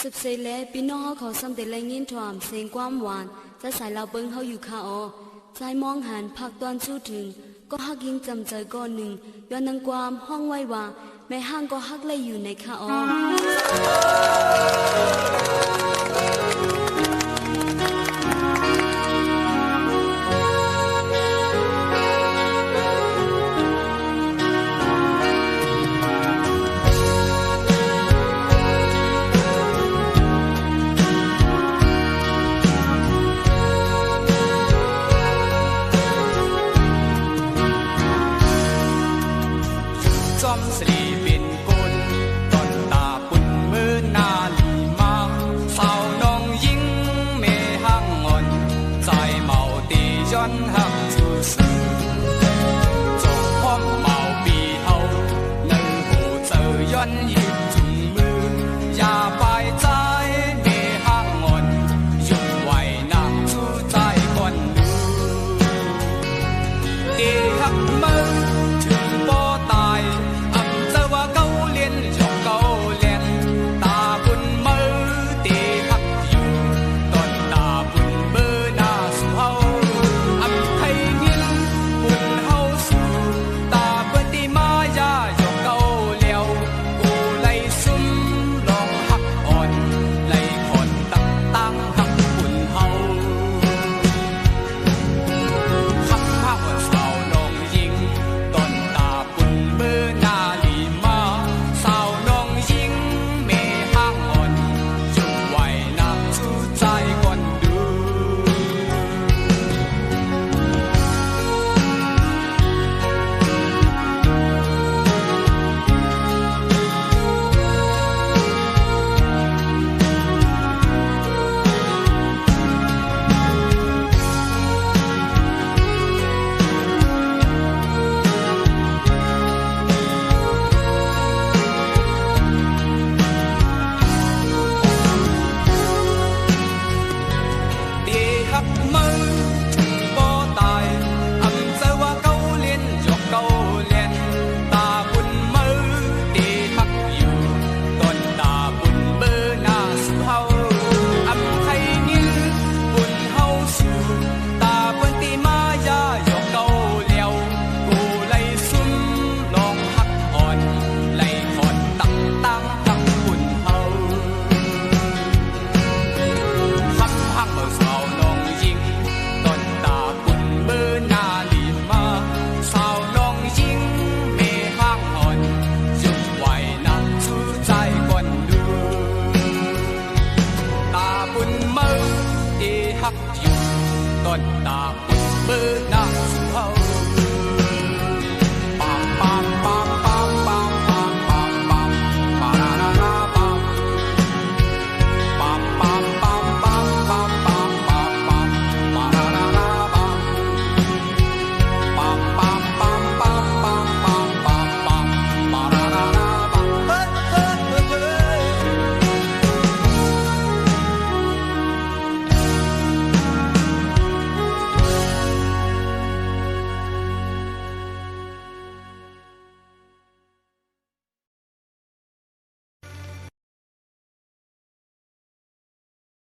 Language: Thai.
สิบเซเลพี่น้องเขาซ้ำแต่แรงยินถวามเสียงความหวานจะใส่เราเบิ้งเขาอยู่ค่ะอ๋อใจมองหันพักตอนสู้ถึงก็ฮักยิ่งจำใจก้อนหนึ่งย้อนนางความห้องไว้ว่าแม่ห้างก็ฮักเลยอยู่ในค่ะอ๋Hãy subscribe cho kênh Ghiền Mì Gõ để không bỏ lỡ